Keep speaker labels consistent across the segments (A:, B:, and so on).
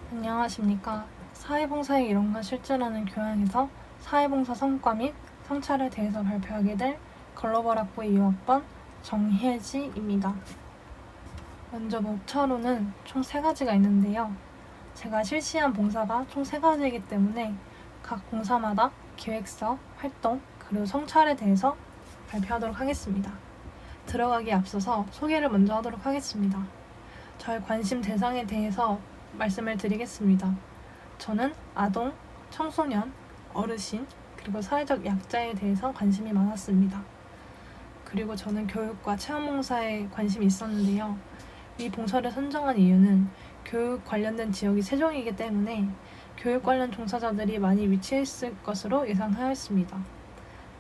A: 안녕하십니까. 사회봉사의 이론과 실제라는 교양에서 사회봉사 성과 및 성찰에 대해서 발표하게 될 글로벌 학부 2학번 정혜지입니다. 먼저 목차로는 총 3가지가 있는데요. 제가 실시한 봉사가 총 3가지이기 때문에 각 봉사마다 기획서, 활동, 그리고 성찰에 대해서 발표하도록 하겠습니다. 들어가기에 앞서서 소개를 먼저 하도록 하겠습니다. 저의 관심 대상에 대해서 말씀을 드리겠습니다. 저는 아동, 청소년, 어르신, 그리고 사회적 약자에 대해서 관심이 많았습니다. 그리고 저는 교육과 체험봉사에 관심이 있었는데요. 이 봉사를 선정한 이유는 교육 관련된 지역이 세종이기 때문에 교육 관련 종사자들이 많이 위치해 있을 것으로 예상하였습니다.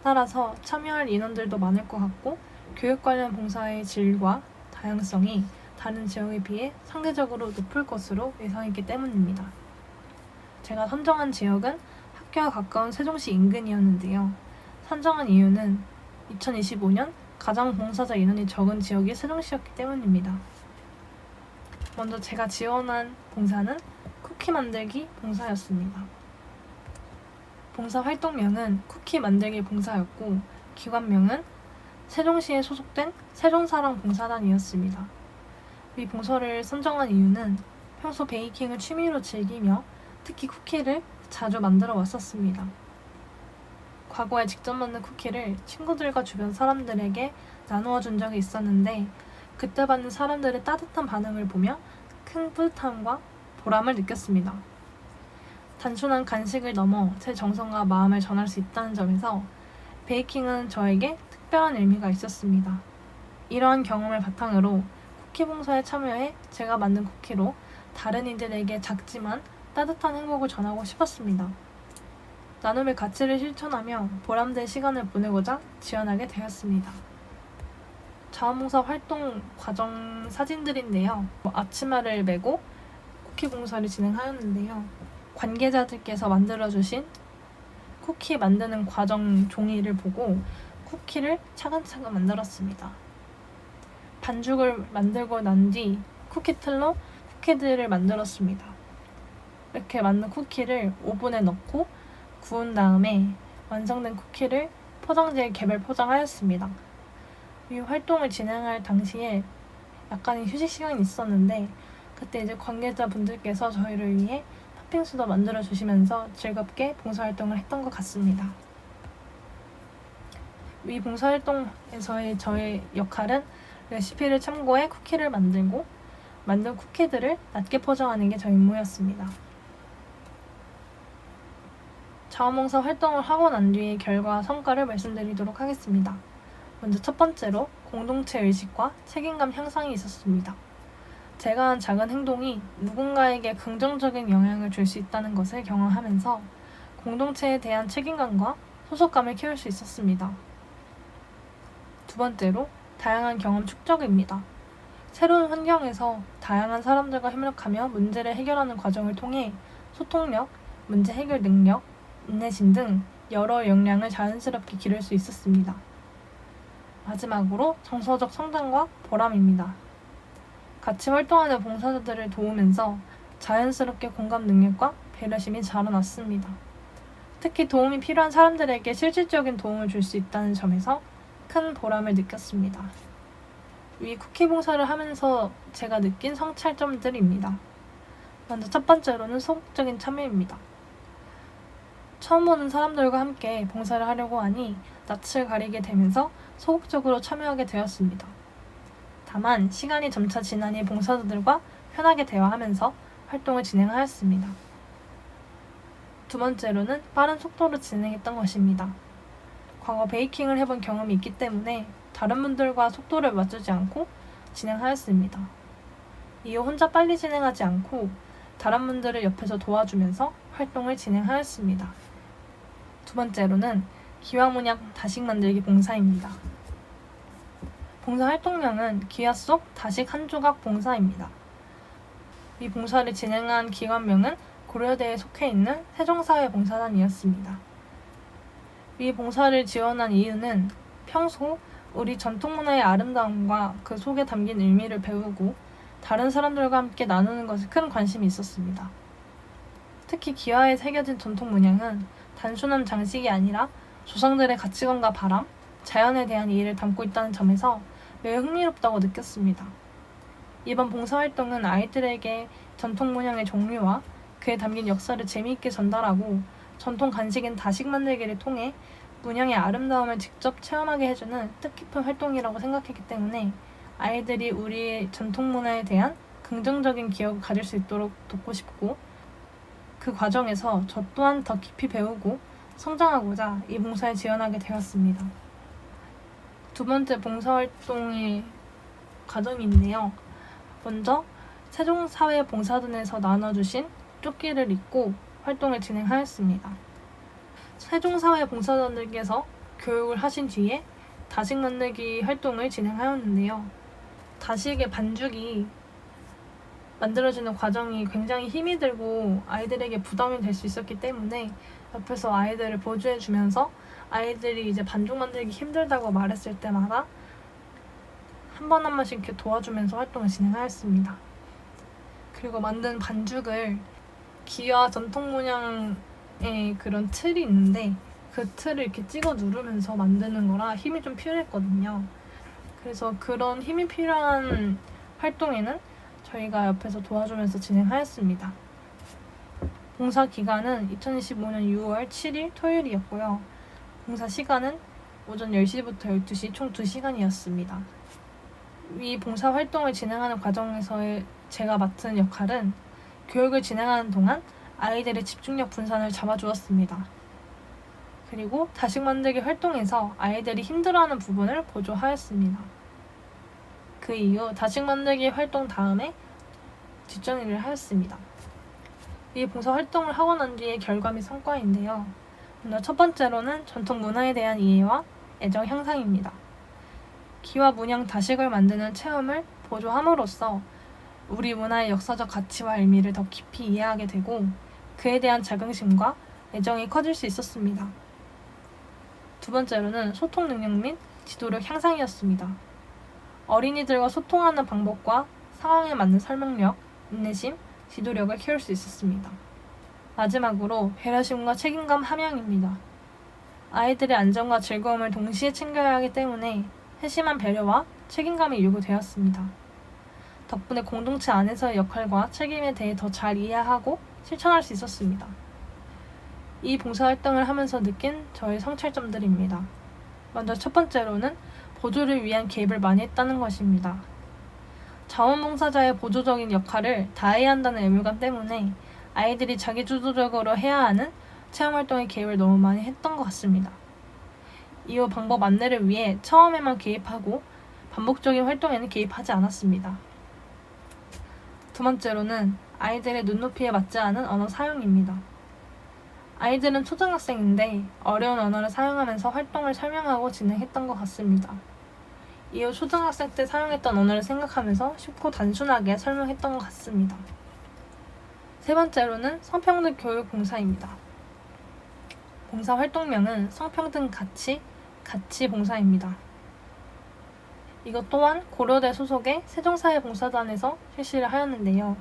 A: 따라서 참여할 인원들도 많을 것 같고 교육 관련 봉사의 질과 다양성이 다른 지역에 비해 상대적으로 높을 것으로 예상했기 때문입니다. 제가 선정한 지역은 학교와 가까운 세종시 인근이었는데요. 선정한 이유는 2025년 가장 봉사자 인원이 적은 지역이 세종시였기 때문입니다. 먼저 제가 지원한 봉사는 쿠키 만들기 봉사였습니다. 봉사 활동명은 쿠키 만들기 봉사였고 기관명은 세종시에 소속된 세종사랑봉사단이었습니다. 이 봉사를 선정한 이유는 평소 베이킹을 취미로 즐기며 특히 쿠키를 자주 만들어 왔었습니다. 과거에 직접 만든 쿠키를 친구들과 주변 사람들에게 나누어 준 적이 있었는데 그때 받는 사람들의 따뜻한 반응을 보며 큰 뿌듯함과 보람을 느꼈습니다. 단순한 간식을 넘어 제 정성과 마음을 전할 수 있다는 점에서 베이킹은 저에게 특별한 의미가 있었습니다. 이러한 경험을 바탕으로 쿠키 봉사에 참여해 제가 만든 쿠키로 다른 이들에게 작지만 따뜻한 행복을 전하고 싶었습니다. 나눔의 가치를 실천하며 보람된 시간을 보내고자 지원하게 되었습니다. 자원봉사 활동 과정 사진들인데요. 앞치마를 메고 쿠키 봉사를 진행하였는데요. 관계자들께서 만들어주신 쿠키 만드는 과정 종이를 보고 쿠키를 차근차근 만들었습니다. 반죽을 만들고 난 뒤 쿠키틀로 쿠키들을 만들었습니다. 이렇게 만든 쿠키를 오븐에 넣고 구운 다음에 완성된 쿠키를 포장지에 개별 포장하였습니다. 이 활동을 진행할 당시에 약간의 휴식 시간이 있었는데 그때 이제 관계자분들께서 저희를 위해 팥빙수도 만들어 주시면서 즐겁게 봉사활동을 했던 것 같습니다. 이 봉사활동에서의 저의 역할은 레시피를 참고해 쿠키를 만들고 만든 쿠키들을 낮게 포장하는 게 저희 임무였습니다. 자원봉사 활동을 하고 난 뒤의 결과 성과를 말씀드리도록 하겠습니다. 먼저 첫 번째로 공동체 의식과 책임감 향상이 있었습니다. 제가 한 작은 행동이 누군가에게 긍정적인 영향을 줄 수 있다는 것을 경험하면서 공동체에 대한 책임감과 소속감을 키울 수 있었습니다. 두 번째로 다양한 경험 축적입니다. 새로운 환경에서 다양한 사람들과 협력하며 문제를 해결하는 과정을 통해 소통력, 문제 해결 능력, 인내심 등 여러 역량을 자연스럽게 기를 수 있었습니다. 마지막으로 정서적 성장과 보람입니다. 같이 활동하는 봉사자들을 도우면서 자연스럽게 공감 능력과 배려심이 자라났습니다. 특히 도움이 필요한 사람들에게 실질적인 도움을 줄 수 있다는 점에서 큰 보람을 느꼈습니다. 이 쿠키 봉사를 하면서 제가 느낀 성찰점들입니다. 먼저 첫 번째로는 소극적인 참여입니다. 처음 보는 사람들과 함께 봉사를 하려고 하니 낯을 가리게 되면서 소극적으로 참여하게 되었습니다. 다만 시간이 점차 지나니 봉사자들과 편하게 대화하면서 활동을 진행하였습니다. 두 번째로는 빠른 속도로 진행했던 것입니다. 과거 베이킹을 해본 경험이 있기 때문에 다른 분들과 속도를 맞추지 않고 진행하였습니다. 이후 혼자 빨리 진행하지 않고 다른 분들을 옆에서 도와주면서 활동을 진행하였습니다. 두 번째로는 기와문양 다식 만들기 봉사입니다. 봉사 활동명은 기와 속 다식 한 조각 봉사입니다. 이 봉사를 진행한 기관명은 고려대에 속해 있는 세종사회봉사단이었습니다. 이 봉사를 지원한 이유는 평소 우리 전통문화의 아름다움과 그 속에 담긴 의미를 배우고 다른 사람들과 함께 나누는 것에 큰 관심이 있었습니다. 특히 기와에 새겨진 전통 문양은 단순한 장식이 아니라 조상들의 가치관과 바람, 자연에 대한 이해를 담고 있다는 점에서 매우 흥미롭다고 느꼈습니다. 이번 봉사활동은 아이들에게 전통 문양의 종류와 그에 담긴 역사를 재미있게 전달하고 전통 간식인 다식 만들기를 통해 문양의 아름다움을 직접 체험하게 해주는 뜻깊은 활동이라고 생각했기 때문에 아이들이 우리의 전통 문화에 대한 긍정적인 기억을 가질 수 있도록 돕고 싶고, 그 과정에서 저 또한 더 깊이 배우고 성장하고자 이 봉사에 지원하게 되었습니다. 두 번째 봉사활동의 과정인데요. 먼저 세종사회봉사단에서 나눠주신 조끼를 입고 활동을 진행하였습니다. 세종사회봉사단들께서 교육을 하신 뒤에 다식 만들기 활동을 진행하였는데요. 다식의 반죽이 만들어지는 과정이 굉장히 힘이 들고 아이들에게 부담이 될 수 있었기 때문에 옆에서 아이들을 보조해주면서 아이들이 이제 반죽 만들기 힘들다고 말했을 때마다 한 번 한 번씩 이렇게 도와주면서 활동을 진행하였습니다. 그리고 만든 반죽을 기와 전통 문양의 그런 틀이 있는데 그 틀을 이렇게 찍어 누르면서 만드는 거라 힘이 좀 필요했거든요. 그래서 그런 힘이 필요한 활동에는 저희가 옆에서 도와주면서 진행하였습니다. 봉사 기간은 2025년 6월 7일 토요일이었고요. 봉사 시간은 오전 10시부터 12시 총 2시간이었습니다. 이 봉사 활동을 진행하는 과정에서의 제가 맡은 역할은 교육을 진행하는 동안 아이들의 집중력 분산을 잡아주었습니다. 그리고 다식 만들기 활동에서 아이들이 힘들어하는 부분을 보조하였습니다. 그 이후 다식 만들기 활동 다음에 뒷정리를 하였습니다. 이 봉사 활동을 하고 난 뒤의 결과 및 성과인데요. 먼저 첫 번째로는 전통 문화에 대한 이해와 애정 향상입니다. 기와 문양 다식을 만드는 체험을 보조함으로써 우리 문화의 역사적 가치와 의미를 더 깊이 이해하게 되고 그에 대한 자긍심과 애정이 커질 수 있었습니다. 두 번째로는 소통 능력 및 지도력 향상이었습니다. 어린이들과 소통하는 방법과 상황에 맞는 설명력, 인내심, 지도력을 키울 수 있었습니다. 마지막으로 배려심과 책임감 함양입니다. 아이들의 안전과 즐거움을 동시에 챙겨야 하기 때문에 세심한 배려와 책임감이 요구되었습니다. 덕분에 공동체 안에서의 역할과 책임에 대해 더 잘 이해하고 실천할 수 있었습니다. 이 봉사활동을 하면서 느낀 저의 성찰점들입니다. 먼저 첫 번째로는 보조를 위한 개입을 많이 했다는 것입니다. 자원봉사자의 보조적인 역할을 다해야 한다는 의무감 때문에 아이들이 자기주도적으로 해야 하는 체험활동에 개입을 너무 많이 했던 것 같습니다. 이후 방법 안내를 위해 처음에만 개입하고 반복적인 활동에는 개입하지 않았습니다. 두 번째로는 아이들의 눈높이에 맞지 않은 언어 사용입니다. 아이들은 초등학생인데 어려운 언어를 사용하면서 활동을 설명하고 진행했던 것 같습니다. 이후 초등학생 때 사용했던 언어를 생각하면서 쉽고 단순하게 설명했던 것 같습니다. 세 번째로는 성평등 교육 봉사입니다. 봉사 활동명은 성평등 가치 봉사입니다. 이것 또한 고려대 소속의 세종사회봉사단에서 실시를 하였는데요.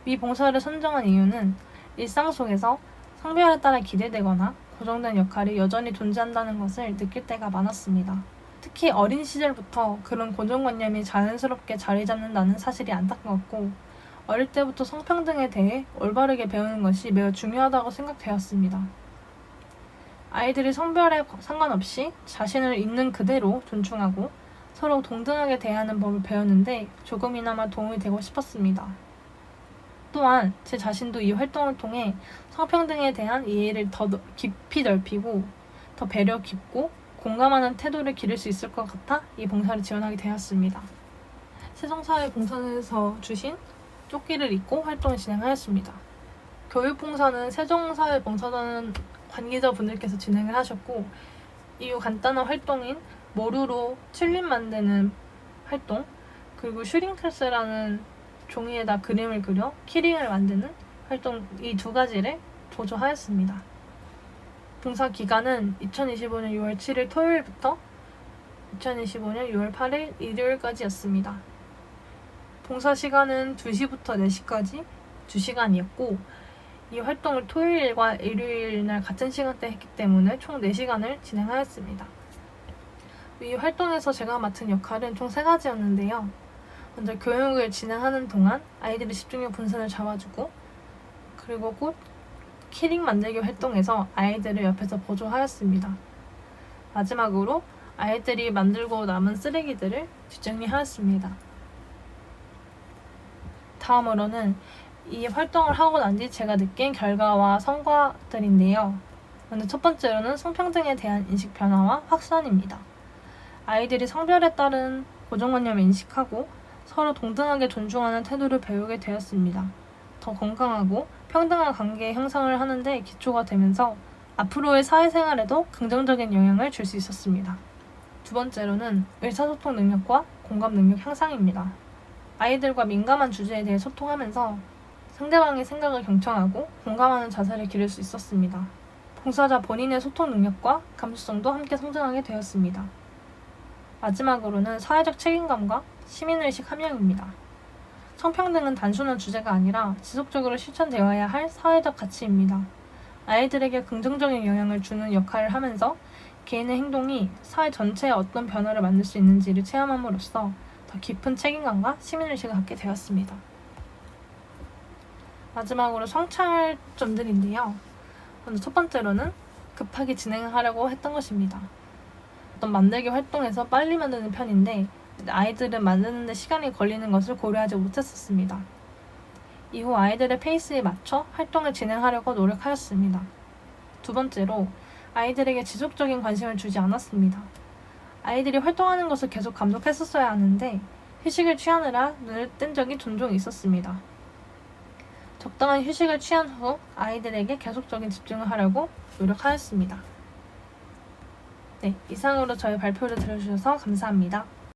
A: 이 봉사를 선정한 이유는 일상 속에서 성별에 따라 기대되거나 고정된 역할이 여전히 존재한다는 것을 느낄 때가 많았습니다. 특히 어린 시절부터 그런 고정관념이 자연스럽게 자리 잡는다는 사실이 안타까웠고 어릴 때부터 성평등에 대해 올바르게 배우는 것이 매우 중요하다고 생각되었습니다. 아이들이 성별에 상관없이 자신을 있는 그대로 존중하고 서로 동등하게 대하는 법을 배우는데 조금이나마 도움이 되고 싶었습니다. 또한 제 자신도 이 활동을 통해 성평등에 대한 이해를 더 깊이 넓히고 더 배려 깊고 공감하는 태도를 기를 수 있을 것 같아 이 봉사를 지원하게 되었습니다. 세종사회봉사단에서 주신 조끼를 입고 활동을 진행하였습니다. 교육봉사는 세종사회봉사단 관계자분들께서 진행을 하셨고 이후 간단한 활동인 모루로 튤립 만드는 활동 그리고 슈링크스라는 종이에다 그림을 그려 키링을 만드는 활동 이 두 가지를 보조하였습니다. 봉사 기간은 2025년 6월 7일 토요일부터 2025년 6월 8일 일요일까지였습니다. 봉사 시간은 2시부터 4시까지 2시간이었고 이 활동을 토요일과 일요일날 같은 시간대에 했기 때문에 총 4시간을 진행하였습니다. 이 활동에서 제가 맡은 역할은 총 3가지였는데요. 먼저 교육을 진행하는 동안 아이들의 집중력 분산을 잡아주고, 그리고 곧 키링 만들기 활동에서 아이들을 옆에서 보조하였습니다. 마지막으로 아이들이 만들고 남은 쓰레기들을 뒷정리하였습니다. 다음으로는 이 활동을 하고 난 뒤 제가 느낀 결과와 성과들인데요. 먼저 첫 번째로는 성평등에 대한 인식 변화와 확산입니다. 아이들이 성별에 따른 고정관념을 인식하고 서로 동등하게 존중하는 태도를 배우게 되었습니다. 더 건강하고 평등한 관계 형성을 하는 데 기초가 되면서 앞으로의 사회생활에도 긍정적인 영향을 줄 수 있었습니다. 두 번째로는 의사소통 능력과 공감 능력 향상입니다. 아이들과 민감한 주제에 대해 소통하면서 상대방의 생각을 경청하고 공감하는 자세를 기를 수 있었습니다. 봉사자 본인의 소통 능력과 감수성도 함께 성장하게 되었습니다. 마지막으로는 사회적 책임감과 시민의식 함양입니다. 성평등은 단순한 주제가 아니라 지속적으로 실천되어야 할 사회적 가치입니다. 아이들에게 긍정적인 영향을 주는 역할을 하면서 개인의 행동이 사회 전체에 어떤 변화를 만들 수 있는지를 체험함으로써 더 깊은 책임감과 시민의식을 갖게 되었습니다. 마지막으로 성찰점들인데요. 먼저 첫 번째로는 급하게 진행하려고 했던 것입니다. 어떤 만들기 활동에서 빨리 만드는 편인데 아이들은 만드는 데 시간이 걸리는 것을 고려하지 못했었습니다. 이후 아이들의 페이스에 맞춰 활동을 진행하려고 노력하였습니다. 두 번째로 아이들에게 지속적인 관심을 주지 않았습니다. 아이들이 활동하는 것을 계속 감독했었어야 하는데 휴식을 취하느라 눈을 뗀 적이 종종 있었습니다. 적당한 휴식을 취한 후 아이들에게 계속적인 집중을 하려고 노력하였습니다. 네, 이상으로 저희 발표를 들어주셔서 감사합니다.